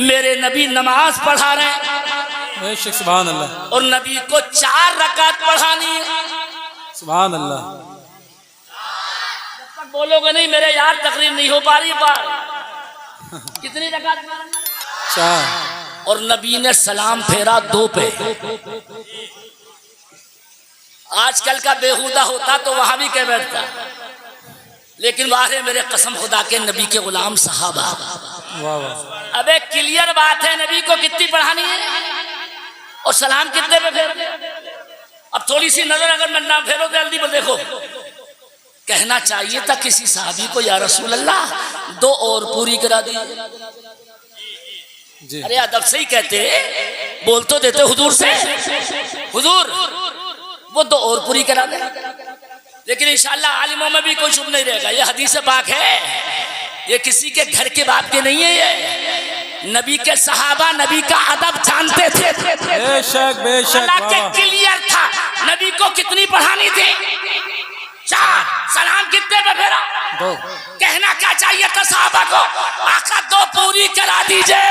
मेरे नबी नमाज पढ़ा रहे हैं, सुभान अल्लाह, और नबी को 4 रकात पढ़ानी है। सुभान अल्लाह। जब तक बोलोगे नहीं मेरे यार तकरीर नहीं हो पा रही बात। कितनी रकात? 4। और नबी ने सलाम फेरा 2 पे। आजकल का बेहुदा होता तो वहां भी कह बैठता, लेकिन वाहे मेरे कसम खुदा के नबी के गुलाम साहबा। अबे क्लियर बात है, नबी को कितनी पढ़ानी है और सलाम कितने पे फेर। अब थोड़ी सी नजर अगर मैं ना फेरो जल्दी पर देखो, कहना चाहिए था किसी साहबी को, या रसूल अल्लाह 2 और पूरी करा दी। अरे अदब से ही कहते, बोल तो देते हुजूर से, हुजूर वो 2 और पूरी करा दे। लेकिन इंशाअल्लाह आलिमों में भी कोई शुभ नहीं रहेगा। ये हदीस पाक है, ये किसी के घर के बाप के नहीं है, ये नबी के सहाबा नबी का अदब जानते थे। बेशक बेशक, अल्लाह के क्लियर था। नबी को कितनी पढ़ानी थी? 4। सलाम कितने पे फेरा? 2। कहना क्या चाहिए था साहबा को? आका 2 पूरी करा दीजिए।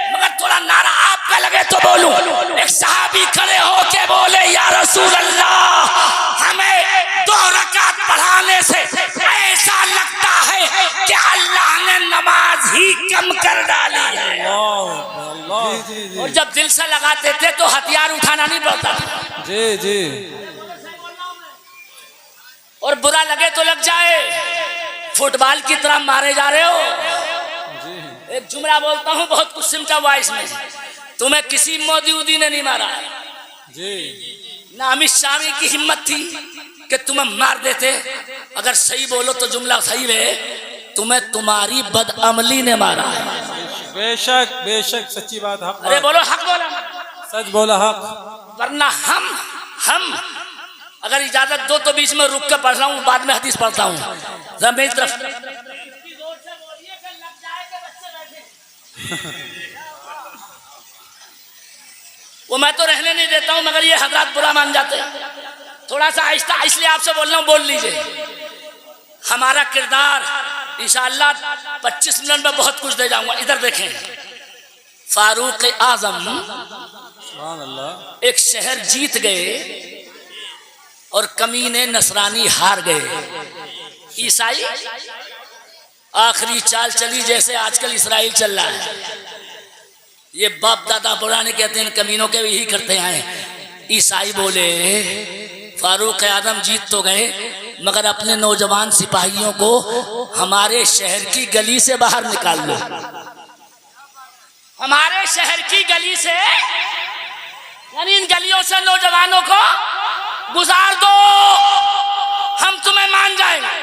मगर थोड़ा नारा आप पे लगे तो बोलूं। एक सहाबी खड़े होके बोले, या रसूल अल्लाह हमें 2 रकात पढ़ाने से ऐसा लगता है कि अल्लाह ने नमाज ही कम कर डाली है। और जब दिल से लगाते थे तो हथियार उठाना नहीं पड़ता था। जी जी। और बुरा लगे तो लग जाए, फुटबॉल की तरह मारे जा रहे हो। एक जुमला बोलता हूँ, बहुत कुछ सिमटा हुआ इसमें। तुम्हें किसी मोदी उदी ने नहीं मारा जी, ना अमित शाह की हिम्मत थी कि तुम्हें मार देते। अगर सही बोलो तो जुमला सही रहे, तुम्हें तुम्हारी बदअमली ने मारा है। बेशक बेशक, सच्ची बात। हक। अरे बोलो हक बोला, सच बोला हक। वरना हम अगर इजाजत दो तो बीच में रुक कर पढ़ रहा हूँ, बाद में हदीस पढ़ता हूँ। मेरी तरफ वो मैं तो रहने नहीं देता हूँ, मगर ये हजरात बुरा मान जाते हैं। थोड़ा सा आहिस्ता, इसलिए आपसे बोल रहा हूँ, बोल लीजिए। हमारा किरदार इंशाअल्लाह 25 मिनट में बहुत कुछ दे जाऊंगा। इधर देखें, फारूक आजम एक शहर जीत गए और कमीने नसरानी हार गए। ईसाई आखिरी चाल चली जैसे आजकल इसराइल चल रहा है। ये बाप दादा पुराने कहते हैं, कमीनों के भी यही करते हैं। ईसाई बोले, फारूक आजम जीत तो गए मगर अपने नौजवान सिपाहियों को हमारे शहर की गली से बाहर निकाल लो। हमारे शहर की गली से, यानी इन गलियों से नौजवानों को गुजार दो, हम तुम्हें मान जाएंगे।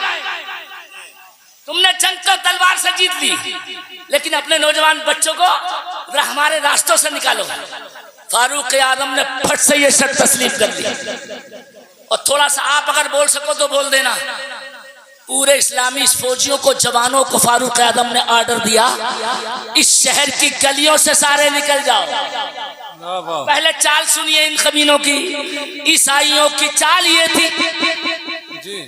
तुमने जंग तो तलवार से जीत ली, लेकिन अपने नौजवान बच्चों को हमारे रास्तों से निकालो। फारूक आजम ने फट से ये शर्त तस्लीम कर दी। और थोड़ा सा आप अगर बोल सको तो बोल देना। पूरे इस्लामी फौजियों को, जवानों को फारूक आजम ने ऑर्डर दिया, इस शहर की गलियों से सारे निकल जाओ। पहले चाल सुनिए इन कमीनों की। ईसाइयों की चाल ये थी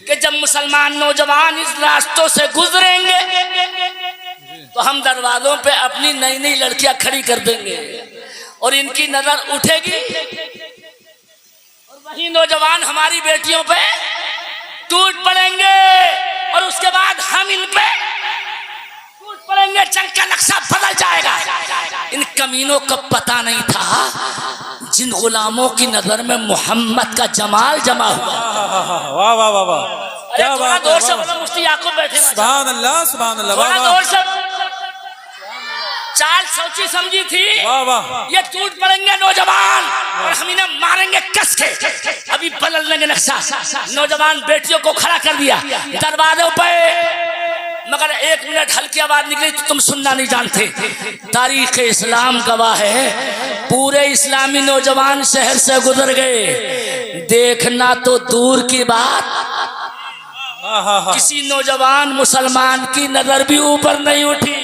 कि जब मुसलमान नौजवान इस रास्तों से गुजरेंगे तो हम दरवाजों पे अपनी नई नई लड़कियां खड़ी कर देंगे और इनकी नजर उठेगी और वही नौजवान हमारी बेटियों पे टूट पड़ेंगे और उसके बाद हम इन पे टूट पड़ेंगे। जंग का नक्शा बदल जाएगा। इन कमीनों को पता नहीं था जिन गुलामों की नजर में मोहम्मद का जमाल जमा हुआ। वाह वाह वाह वाह, क्या बात है। मुफ्ती याकूब बैठे, सुभान अल्लाह सुभान अल्लाह। वाह चाल सोची समझी थी, वाह वाह। ये टूट पड़ेंगे नौजवान और हम इन्हें मारेंगे कस के। अभी बदल लेंगे नक्शा। नौजवान बेटियों को खड़ा कर दिया दरवाजों पे, मगर 1 मिनट हल्की आवाज निकली तो तुम सुनना नहीं जानते। तारीख इस्लाम गवाह है, पूरे इस्लामी नौजवान शहर से गुजर गए। देखना तो दूर की बात, किसी नौजवान मुसलमान की नजर भी ऊपर नहीं उठी।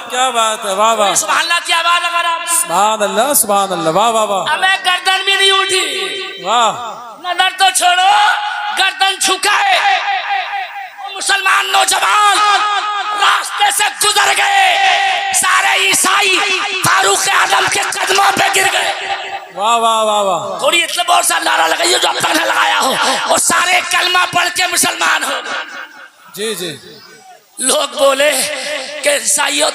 क्या बात है, वाह वाह। सुभान अल्लाह की आवाज अगर आप सुभान अल्लाह सुभान अल्लाह, वाह वाह वाह। हमें गर्दन भी नहीं उठी। वाह, नजर तो छोड़ो, गर्दन झुकाए मुसलमान नौजवान रास्ते से गुजर गए। सारे वाह वाह वाह वाह। थोड़ी इतने बहुत सा नारा लगाइए जो अब तक न लगाया हो, और सारे कलमा पढ़ के मुसलमान हो। जी जी। लोग बोले कि ईसाइयों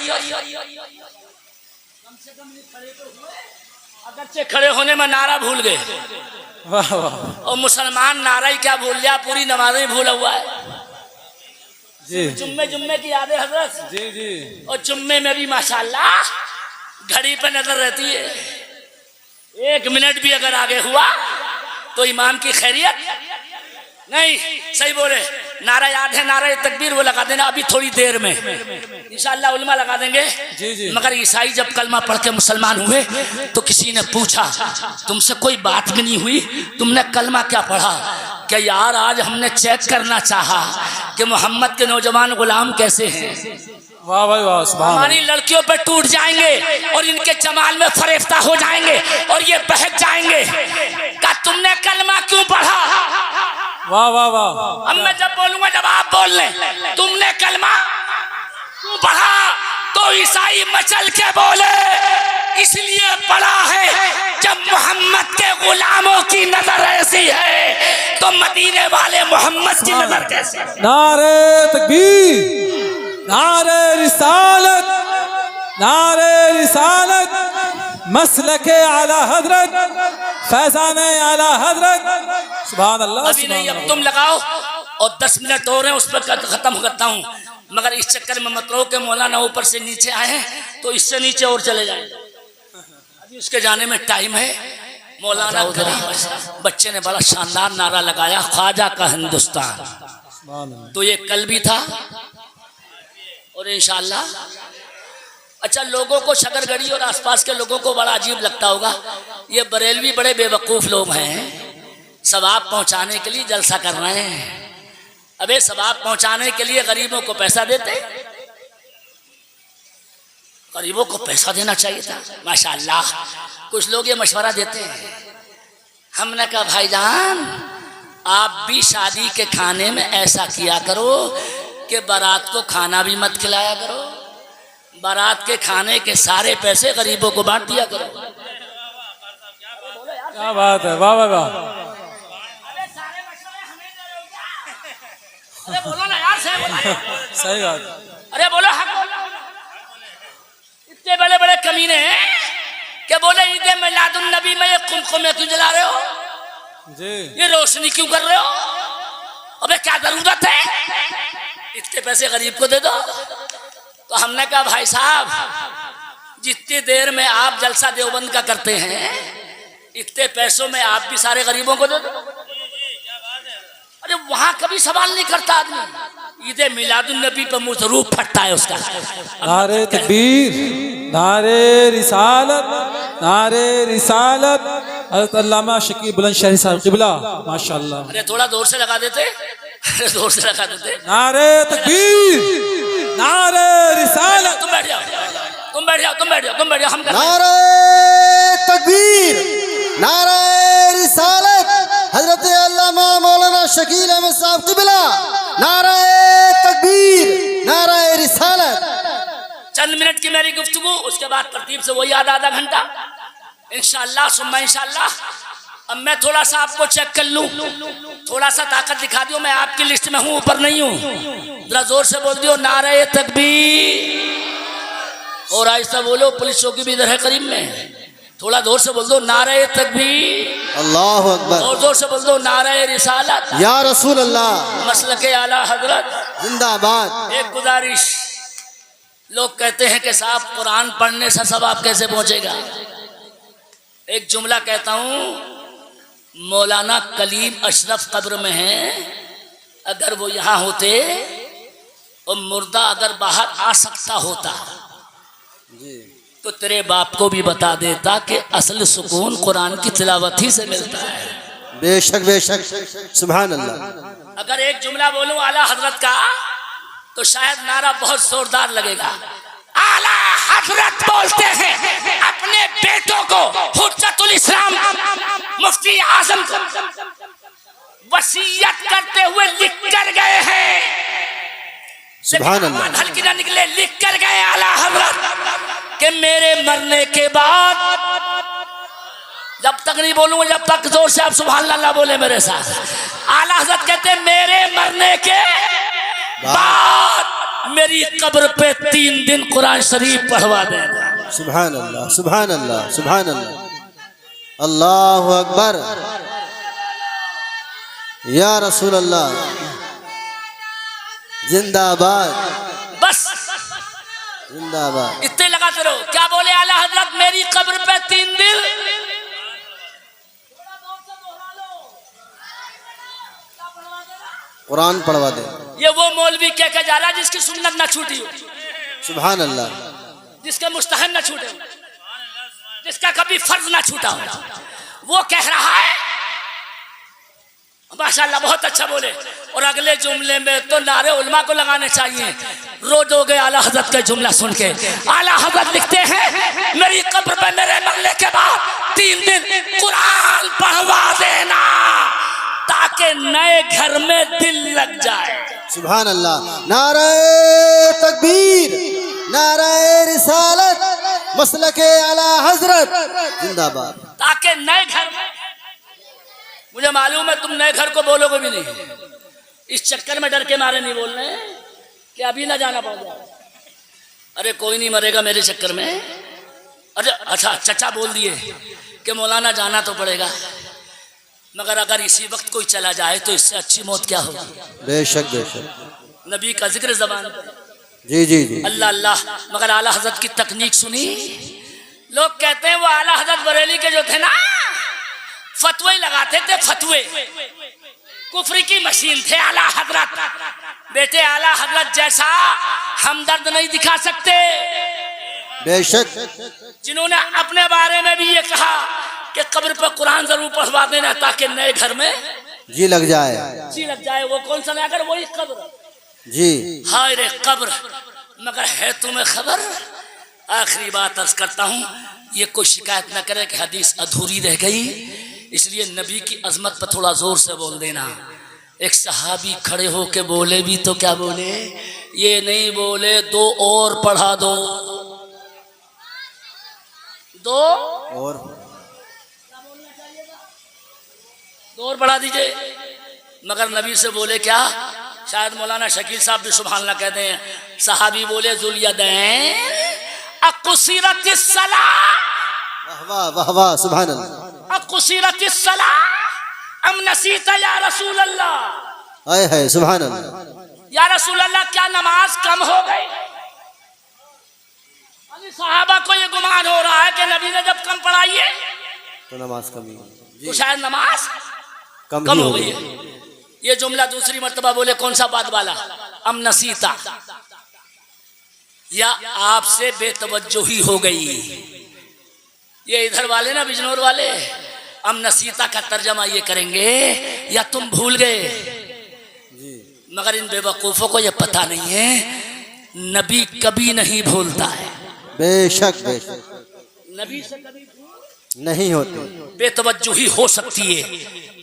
अगरचे खड़े होने में नारा भूल गए, वाह वाह। और मुसलमान नारा ही क्या भूल लिया, पूरी नमाज ही भूला हुआ है। जी जुम्मे की यादें हजरत। जी जी। और जुम्मे में भी माशाल्लाह घड़ी पे नजर रहती है, 1 मिनट भी अगर आगे हुआ तो इमाम की खैरियत नहीं। सही बोले, नारा याद है, नारा तकबीर वो लगा देना अभी थोड़ी देर में इंशाअल्लाह उलमा लगा देंगे। जी जी। मगर ईसाई जब कलमा पढ़ के मुसलमान हुए तो किसी ने पूछा, तुमसे कोई बात भी नहीं हुई, तुमने कलमा क्या पढ़ा? क्या यार आज हमने चेक करना चाहा कि मोहम्मद के नौजवान गुलाम कैसे हैं। वाह भाई वाह। सुभान हमारी लड़कियों पे टूट जाएंगे और इनके जमाल में फरेफ्ता हो जाएंगे और ये बहक जाएंगे। क्या तुमने कलमा क्यों पढ़ा? वाह वाह वाह। अब मैं जब बोलूंगा जब आप बोल लें, तुमने कलमा क्यों पढ़ा? तो ईसाई मचल के बोले, इसलिए पढ़ा है जब मोहम्मद के गुलामों की नजर ऐसी है तो मदीने वाले मोहम्मद की नजर कैसी है? नारे तकबीर, नारे रिसालत, नारे रिसालत, मसलके आला हजरत, फैजाने आला हजरत। सुभान अल्लाह। अभी नहीं, अब तुम लगाओ और 10 मिनट और हैं, उस पर खत्म करता हूँ। मगर इस चक्कर में मत रहो कि मौलाना ऊपर से नीचे आए हैं तो इससे नीचे और चले जाएंगे। अभी उसके जाने में टाइम है। मौलाना बच्चे ने बड़ा शानदार नारा लगाया, ख्वाजा का हिंदुस्तान। तो ये कल भी था और इंशाअल्लाह। अच्छा, लोगों को शकरगढ़ी और आसपास के लोगों को बड़ा अजीब लगता होगा, ये बरेलवी बड़े बेवकूफ़ लोग हैं, सवाब पहुंचाने के लिए जलसा कर रहे हैं। अबे सवाब पहुंचाने के लिए गरीबों को पैसा देते, गरीबों को पैसा देना चाहिए था। माशाअल्लाह कुछ लोग ये मशवरा देते हैं। हमने कहा भाईजान आप भी शादी के खाने में ऐसा किया करो कि बारात को खाना भी मत खिलाया करो, बारात के खाने के सारे पैसे गरीबों को बांट दिया करो। क्या बात है, वाह वाह वाह। अरे सारे मशवरे हमें दे रहे हो क्या? अरे बोलो ना यार, सही बात। अरे बोलो, हक बोलो। इतने बड़े बड़े कमीने हैं कि बोले ईद मिलादुन नबी में ये कुमकुमे क्यों जला रहे हो जी, ये रोशनी क्यों कर रहे हो? अबे क्या जरूरत है, इतने पैसे गरीब को दे दो। तो हमने कहा भाई साहब जितनी देर में आप जलसा देवबंद का करते हैं इतने पैसों में आप भी सारे गरीबों को दे दो। अरे वहां कभी सवाल नहीं करता आदमी, ईद मिलादुन नबी पर मुंह रूप फटता है उसका। नारे तकबीर, नारे रिसालत, नारे रिसालत। हज़रत अल्लामा शकील बुलंदशहरी साहब क़िबला माशाअल्लाह। अरे थोड़ा जोर से लगा देते, अरे जोर से लगा देते। नारे तकबीर, नारे रिसालत। तुम बैठ जाओ, तुम बैठ जाओ, तुम बैठ जाओ, तुम बैठ जाओ, हम कर नारे तकबीर, नारे रिसालत, हजरत अल्लामा मौलाना शकील अहमद साहब क़िबला, नारे तकबीर, नारे रिसालत। चंद मिनट की मेरी गुफ्तगू, उसके बाद तरतीब से वही आधा घंटा इंशाअल्लाह सुम्मा इंशाअल्लाह। अब मैं थोड़ा सा आपको चेक कर लूं, थोड़ा सा ताकत दिखा दियो। मैं आपकी लिस्ट में हूं, ऊपर नहीं हूं। जरा जोर से बोल दियो नारे तकबीर, और आहिस्ता बोलो, पुलिस चौकी भी इधर है करीब में। थोड़ा जोर से बोल दो नारे तकबीर, अल्लाह अकबर, और जोर से बोल दो नारे रिसालत, या रसूल अल्लाह, मसलके आला हजरत जिंदाबाद। एक गुजारिश, लोग कहते हैं कि साहब कुरान पढ़ने से सवाब कैसे पहुंचेगा? एक जुमला कहता हूं, मौलाना कलीम अशरफ कब्र में हैं, अगर वो यहाँ होते और मुर्दा अगर बाहर आ सकता होता तो तेरे बाप को भी बता देता कि असल सुकून कुरान की तिलावत ही से मिलता है। बेशक बेशक, सुभान अल्लाह। अगर एक जुमला बोलूं आला हजरत का तो शायद नारा बहुत जोरदार लगेगा। आला हजरत बोलते हैं अपने बेटों को हुज्जतुल इस्लाम मुफ्ती आजम वसीयत करते हुए लिख कर गए हैं। सुभान अल्लाह। हल्की ना निकले, लिख कर गए आला हजरत कि मेरे मरने के बाद जब तक नहीं बोलूंगा जब तक जोर से आप सुभान अल्लाह बोले मेरे साथ। आला हज़रत कहते हैं मेरे मरने के बाद मेरी कब्र पे 3 दिन कुरान शरीफ पढ़वा देना। सुभान अल्लाह, सुभान अल्लाह, सुभान अल्लाह, अल्लाहु अकबर, या रसूल अल्लाह, जिंदाबाद, बस जिंदाबाद। इतने लगाते रहो। क्या बोले आला हज़रत मेरी कब्र पे 3 दिन कुरान पढ़वा दे। ये वो मौलवी कह के जा रहा है जिसकी सुन्नत ना छूटी हो, सुभान अल्लाह, जिसके मुस्तहन ना छूटे हो, जिसका कभी फर्ज ना छूटा हो, वो कह रहा है। माशाल्लाह बहुत अच्छा बोले। और अगले जुमले में तो नारे उलमा को लगाने चाहिए। रोज हो गए आला हज़रत का जुमला सुन के। आला हज़रत लिखते हैं मेरी कब्र पे मेरे मरने के बाद 3 दिन कुरान पढ़वा देना ताकि नए घर में दिल लग जाए। सुभान अल्लाह, नारे तकबीर, नारे रिसालत, मसलके आला हजरत, जिंदाबाद। ताकि नए घर, मुझे मालूम है तुम नए घर को बोलोगे भी नहीं, इस चक्कर में डर के मारे नहीं बोल रहे कि अभी ना जाना पड़ जाए। अरे कोई नहीं मरेगा मेरे चक्कर में। अरे अच्छा चचा बोल दिए कि मौलाना जाना तो पड़ेगा, मगर अगर इसी वक्त कोई चला जाए तो इससे अच्छी मौत क्या होगी। बेशक बेशक, नबी का जिक्र ज़बान पर, जी जी जी, अल्लाह अल्लाह। मगर आला हज़रत की तकनीक सुनी। लोग कहते हैं वो आला हज़रत बरेली के जो थे ना, फतवे लगाते थे, फतवे कुफरी की मशीन थे आला हज़रत। बेटे आला हज़रत जैसा हमदर्द नहीं दिखा सकते। बेशक, जिन्होंने अपने बारे में भी ये कहा कि कब्र पर कुरान जरूर पढ़वा देना ताकि नए घर में जी लग जाए, जी लग जाए। वो कौन सा नगर, वही कब्र। जी, हाय रे कब्र, मगर है तुम्हें खबर। आखिरी बात अर्ज करता हूँ, ये कोई शिकायत न करे कि हदीस अधूरी रह गई, इसलिए नबी की अजमत पर थोड़ा जोर से बोल देना। एक सहाबी खड़े हो के बोले भी तो क्या बोले, ये नहीं बोले 2 और पढ़ा दो, 2 और 2 और बढ़ा दीजिए। मगर नबी से बोले क्या, शायद मौलाना शकील साहब भी सुभान अल्लाह कहते हैं। सहाबी बोले जुलियदैन अकुसिरतिस सला, वाह वाह वाह, सुभान अल्लाह, अकुसिरतिस सला अम नसीता या रसूल अल्लाह। आए है, सुभान अल्लाह, या रसूल अल्लाह क्या नमाज कम हो गई। अभी सहाबा को ये गुमान हो रहा है कि नबी ने जब कम पढ़ाई है तो नमाज कमी तो शायद नमाज कम हो गई है। ये जुमला दूसरी मर्तबा बोले, कौन सा बात वाला, अम नसीता, या आपसे बेतवज्जोही हो गई। ये इधर वाले ना बिजनौर वाले अम नसीता का तर्जमा ये करेंगे या तुम भूल गए। मगर इन बेवकूफों को ये पता नहीं है नबी कभी नहीं भूलता है। बेशक बेशक, नबी से कभी नहीं होती, बेतवज्जोही हो सकती है,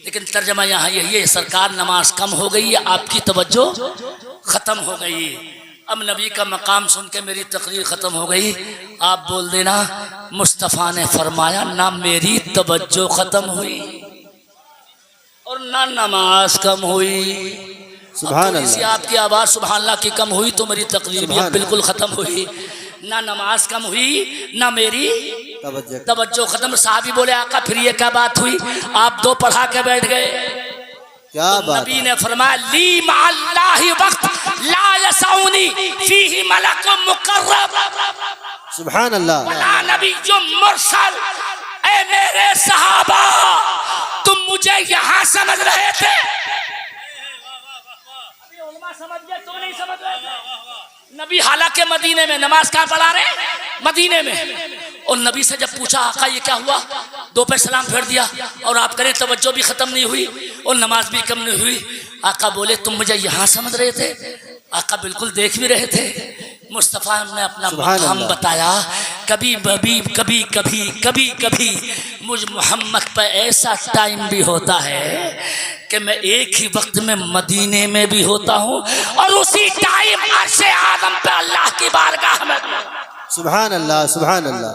लेकिन तर्जमा यहाँ यही है, सरकार नमाज कम हो गई है, आपकी तवज्जो खत्म हो गई। अब नबी का मकाम सुन के मेरी तकरीर खत्म हो गई। आप बोल देना मुस्तफ़ा ने फरमाया ना मेरी तवज्जो खत्म हुई और ना नमाज कम हुई। सुभान इसी अल्लाह, आपकी आवाज़ सुभान अल्लाह की कम हुई तो मेरी तकरीर भी बिल्कुल खत्म हुई। ना नमाज कम हुई ना मेरी तवज्जो खत्म। साहबी बोले आका फिर ये क्या बात हुई, आप 2 पढ़ा के बैठ गए। क्या तो बात, नबी ने फरमाया ली मअल्लाहि वक्त ला यसऊनी फीही मलकुम मुकर्रब, सुभान अल्लाह, वला नबियुम मुरसल। ए मेरे सहाबा, तुम मुझे यहाँ समझ रहे थे, अभी उलमा समझ गए, तुम नहीं समझ रहे थे। नबी हालांकि मदीने में नमाज कहाँ पढ़ा रहे, मदीने में। और नबी से जब पूछा आका ये क्या हुआ, 2 पे सलाम फेर दिया और आप करें तवज्जो भी खत्म नहीं हुई और नमाज भी कम नहीं हुई। आका बोले तुम मुझे यहाँ समझ रहे थे, आका बिल्कुल देख भी रहे थे। मुस्तफ़ा ने अपना मकाम बताया। कभी कभी कभी कभी कभी कभी मुझ मोहम्मद पर ऐसा टाइम भी होता है कि मैं एक ही वक्त में मदीने में भी होता हूँ और उसी टाइम अर्शे आदम पे अल्लाह की बारगाह में। सुभान अल्लाह, सुभान अल्लाह,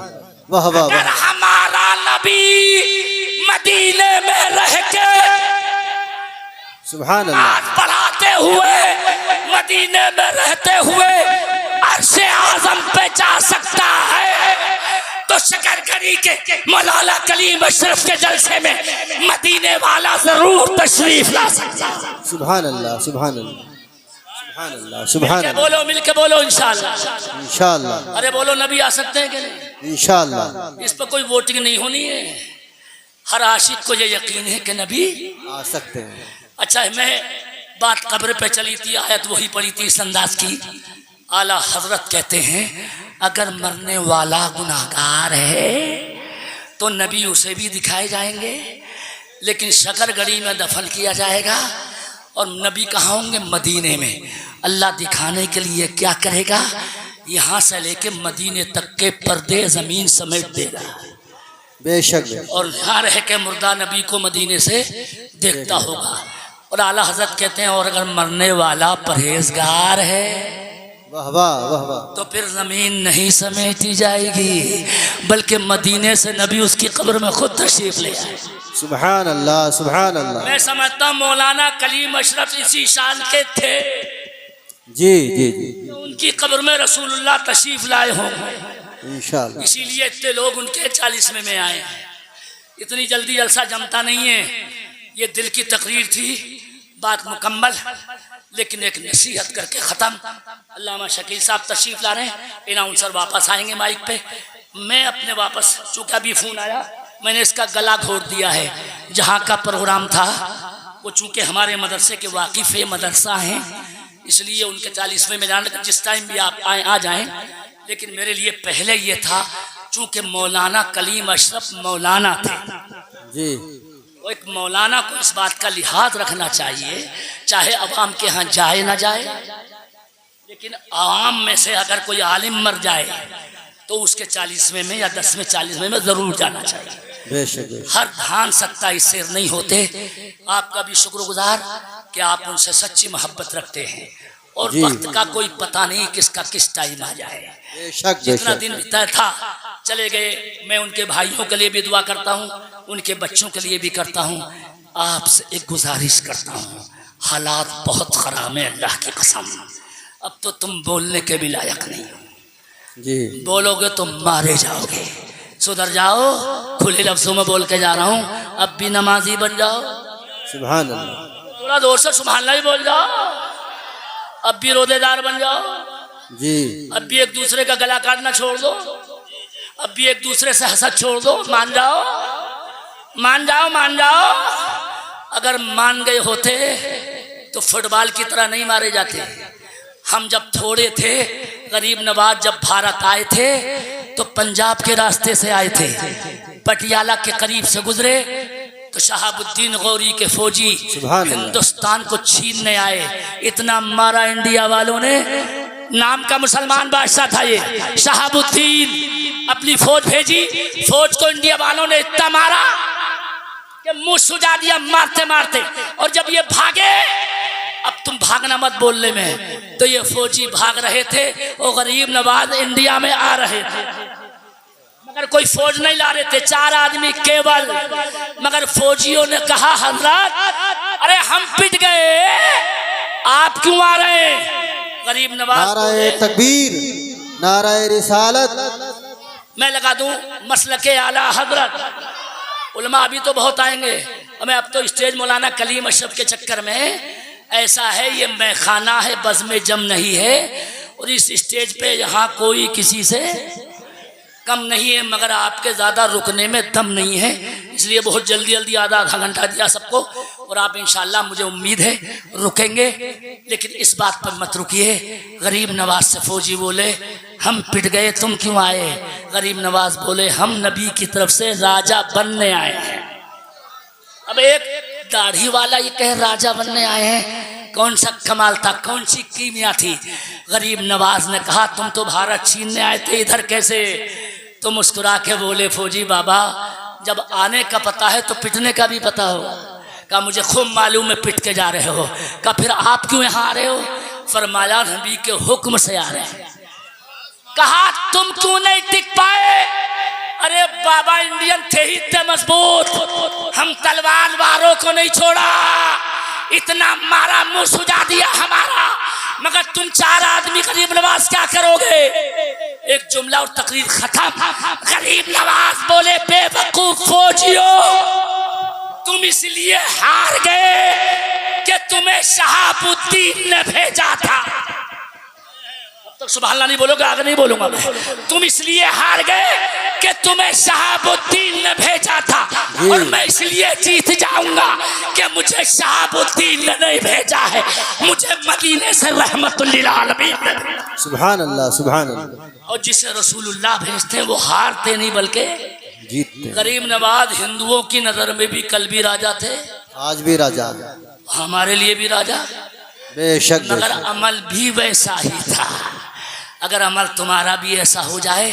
वाह वाह अगर वाह, हमारा नबी मदीने में रह के सुभान अल्लाह, आज पढ़ाते हुए, मदीने में रहते हुए अर्शे आज़म पे जा सकता है, तो शकरगरी के मौलाना कलीम अशरफ के जलसे में मदीने वाला जरूर तशरीफ ला सकता है। सुभान अल्लाह, सुभान अल्लाह, सुभान अल्लाह, सुभान मिलके अल्लाह, बोलो, मिलके बोलो इंशाअल्लाह। इंशाअल्लाह, अरे बोलो, नबी आ सकते हैं कि नहीं? इंशाअल्लाह इस पर कोई वोटिंग नहीं होनी है। हर आशिक को ये यकीन है कि नबी आ सकते हैं। अच्छा, मैं बात कब्र पे चली थी, आयत वही पढ़ी थी इस अंदाज की। आला हजरत कहते हैं अगर मरने वाला गुनाहगार है तो नबी उसे भी दिखाए जाएंगे, लेकिन शकरगढ़ी में दफन किया जाएगा और नबी कहाँ होंगे? मदीने में। अल्लाह दिखाने के लिए क्या करेगा? यहाँ से लेके मदीने तक के पर्दे जमीन समेट देगा बेशक, और यहाँ रह के मुर्दा नबी को मदीने से देखता होगा। और आला हजरत कहते हैं और अगर मरने वाला परहेजगार है वाह वाह वाह वाह, तो फिर जमीन नहीं समेटी जाएगी, बल्कि मदीने से नबी उसकी कब्र में खुद तशरीफ ले आए। सुभान अल्लाह, सुभान अल्लाह। मैं समझता हूँ मौलाना कलीम अशरफ इसी शान के थे, जी जी जी, तो उनकी कब्र में रसूलुल्लाह तशरीफ लाए होंगे, इंशाअल्लाह। इसीलिए इतने लोग उनके 40वें में आए हैं। इतनी जल्दी जलसा जमता नहीं है। ये दिल की तकरीर थी, बात मुकम्मल, लेकिन एक नसीहत करके ख़त्म। अल्लामा शकील साहब तशरीफ ला रहे हैं, अनाउंसर वापस आएंगे माइक पे। मैं अपने वापस, चूँकि अभी फ़ोन आया, मैंने इसका गला घोट दिया है। जहाँ का प्रोग्राम था वो चूँकि हमारे मदरसे के वाकिफ़ मदरसा हैं, इसलिए उनके 40वें में जाने, जिस टाइम भी आप आए आ जाएं। लेकिन मेरे लिए पहले ये था, चूँकि मौलाना कलीम अशरफ मौलाना थे जी, तो एक मौलाना को इस बात का लिहाज रखना चाहिए, चाहे अवाम के यहाँ जाए ना जाए, लेकिन आवाम में से अगर कोई आलिम मर जाए तो उसके 40वें में या 10वें 40वें में जरूर जाना चाहिए। बेशक, हर धान सकता इससे नहीं होते। आपका भी शुक्रगुजार कि आप उनसे सच्ची मोहब्बत रखते हैं, और वक्त का कोई पता नहीं किसका किस टाइम आ जाए। बेशक, जितना बेशक, दिन तय था चले गए। मैं उनके भाइयों के लिए भी दुआ करता हूँ, उनके बच्चों के लिए भी करता हूँ। आपसे एक गुजारिश करता हूँ, हालात बहुत ख़राब है, अल्लाह की कसम। अब तो तुम बोलने के भी लायक नहीं हो, जी, बोलोगे तो मारे जाओगे। सुधर जाओ, खुले लफ्ज़ों में बोल के जा रहा हूँ। अब भी नमाजी बन जाओ, सुभान अल्लाह, थोड़ा जोर से सुभान अल्लाह ही बोल जाओ। अब भी रोजेदार बन जाओ, जी, अब भी एक दूसरे का गला काटना छोड़ दो, अब भी एक दूसरे से हसद छोड़ दो। मान जाओ, मान जाओ, मान जाओ। अगर मान गए होते तो फुटबॉल की तरह नहीं मारे जाते। हम जब थोड़े थे, गरीब नवाज जब भारत आए थे तो पंजाब के रास्ते से आए थे, पटियाला के करीब से गुजरे तो शहाबुद्दीन गौरी के फौजी हिंदुस्तान को छीनने आए। इतना मारा इंडिया वालों ने, नाम का मुसलमान बादशाह था ये शहाबुद्दीन, अपनी फौज भेजी, फौज को इंडिया वालों ने इतना मारा कि मुंह सुजा दिया मारते मारते। और जब ये भागे, अब तुम भागना मत बोलने में, तो ये फौजी भाग रहे थे और गरीब नवाज इंडिया में आ रहे थे, मगर कोई फौज नहीं ला रहे थे, 4 आदमी केवल। मगर फौजियों ने कहा हजरत अरे हम पिट गए, आप क्यों आ रहे हैं? गरीब नवाज नाराए तकबीर, नाराए रिसालत। मैं लगा दूं मसलके आला हजरत। उलमा अभी तो बहुत आएंगे, मैं अब तो स्टेज मौलाना कलीम अशरफ के चक्कर में ऐसा है, ये मैखाना है, बज़्म जम नहीं है। और इस स्टेज पे यहाँ कोई किसी से कम नहीं है, मगर आपके ज़्यादा रुकने में दम नहीं है, इसलिए बहुत जल्दी जल्दी आधा घंटा दिया सबको। और आप इंशाल्लाह, मुझे उम्मीद है रुकेंगे, लेकिन इस बात पर मत रुकिए। गरीब नवाज से फौजी बोले हम पिट गए, तुम क्यों आए? गरीब नवाज बोले हम नबी की तरफ से राजा बनने आए हैं। अब एक दाढ़ी वाला ये कहे राजा बनने आए हैं, कौन सा कमाल था, कौन सी कीमिया थी? गरीब नवाज ने कहा तुम तो भारत छीनने आए थे, इधर कैसे? तो मुस्कुरा के बोले फौजी बाबा, जब आने का पता है तो पिटने का भी पता होगा। कहा मुझे खूब मालूम है पिट के जा रहे हो। कहा फिर आप क्यों यहाँ आ रहे हो? फरमाया नबी के हुक्म से आ रहे हैं। कहा तुम क्यों नहीं टिक पाए? अरे बाबा इंडियन थे ही इतने मजबूत, हम तलवार वारों को नहीं छोड़ा, इतना मारा मुंह सुजा दिया हमारा, मगर तुम 4 आदमी गरीब नवाज क्या करोगे? एक जुमला और तकरीर खत्म। गरीब नवाज बोले बेवकूफ फौजियों, तुम इसलिए हार गए कि तुम्हें शहाबुद्दीन ने भेजा था। तो सुभान अल्लाह नहीं बोलोगे, आगे नहीं बोलूंगा मैं। तुम इसलिए हार गए कि तुम्हें शहाबुद्दीन ने भेजा था, और मैं इसलिए जीत जाऊंगा कि मुझे शहाबुद्दीन ने नहीं भेजा है, मुझे मदीने से रहमतुल लिल आलमीन ने भेजा। सुभान अल्लाह, सुभान अल्लाह। और जिसे रसूलुल्लाह भेजते हैं वो हारते नहीं बल्कि जीतते। गरीब नवाज हिंदुओं की नजर में भी कल भी राजा थे, आज भी राजा, हमारे लिए भी राजा, बेशक मगर बेशक। अमल भी वैसा ही था। अगर अमल तुम्हारा भी ऐसा हो जाए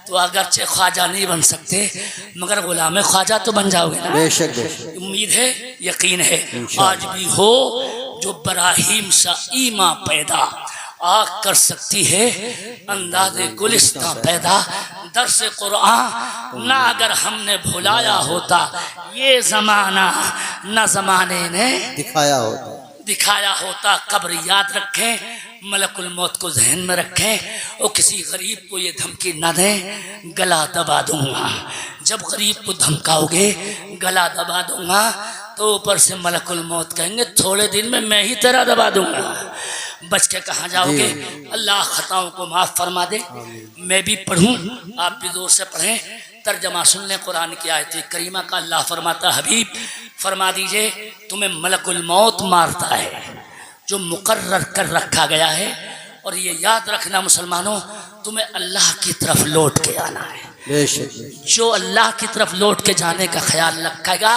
तो अगरचे ख्वाजा नहीं बन सकते मगर गुलाम ख्वाजा तो बन जाओगे ना। बेशक बेशक। उम्मीद है, यकीन है, आज भी हो जो बराहीम सा ईमा पैदा आग कर सकती है अंदाज़े गुलिस्तां पैदा। दर्स कुरान ना अगर हमने भुलाया होता, ये जमाना न जमाने ने दिखाया होता। कब्र याद रखें, मलकुल मौत को जहन में रखें, और किसी गरीब को ये धमकी न दें, गला दबा दूंगा। जब गरीब को धमकाओगे गला दबा दूंगा तो ऊपर से मलकुल मौत कहेंगे थोड़े दिन में मैं ही तेरा दबा दूंगा। बच के कहाँ जाओगे? अल्लाह खताओं को माफ़ फरमा दे। मैं भी पढ़ूँ, आप भी जोर से पढ़ें, तर्जमा सुन लें कुरान की आयत करीमा का। अल्लाह फरमाता, हबीब फरमा दीजिए तुम्हें मलकुल मौत मारता है जो मुकर्रर कर रखा गया है, और ये याद रखना मुसलमानों, तुम्हें अल्लाह की तरफ लौट के आना है। जो अल्लाह की तरफ लौट के जाने का ख्याल रखेगा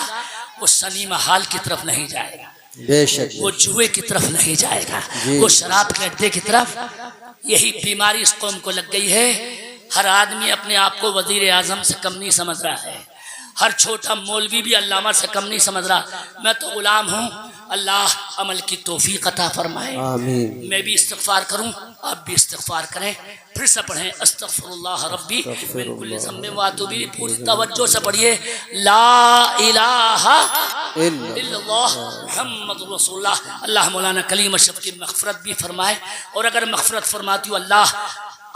वो सनीमा हाल की तरफ नहीं जाएगा, बेशक वो जुए की तरफ नहीं जाएगा, वो शराब के अड्डे की तरफ। यही बीमारी इस कौम को लग गई है। हर आदमी अपने आप को वजीर आजम से कम नहीं समझ रहा है, हर छोटा मौलवी भी अल्लामा से कम नहीं समझ रहा। मैं तो गुलाम हूँ, अल्लाह अमल की तौफीक अता फरमाए। आमीन। मैं भी इस्तिग़फ़ार करूँ, आप भी इस्तिग़फ़ार करें। फिर से पढ़ें, अस्तग़फ़िरुल्लाह रब्बी मिन कुल्लि ज़ंबिन व अतूबु इलैह। पूरी तवज्जो से पढ़िए, ला इलाहा इल्लल्लाह मुहम्मदुर रसूलुल्लाह। अल्लाह मौलाना कलीम अशरफ की मग़फ़िरत भी फरमाए, और अगर मग़फ़िरत फरमाती हो अल्लाह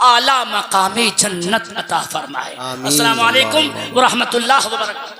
आला मकामी जन्नत अता फरमाए। अस्सलामु अलैकुम व रहमतुल्लाहि व बरकातहू।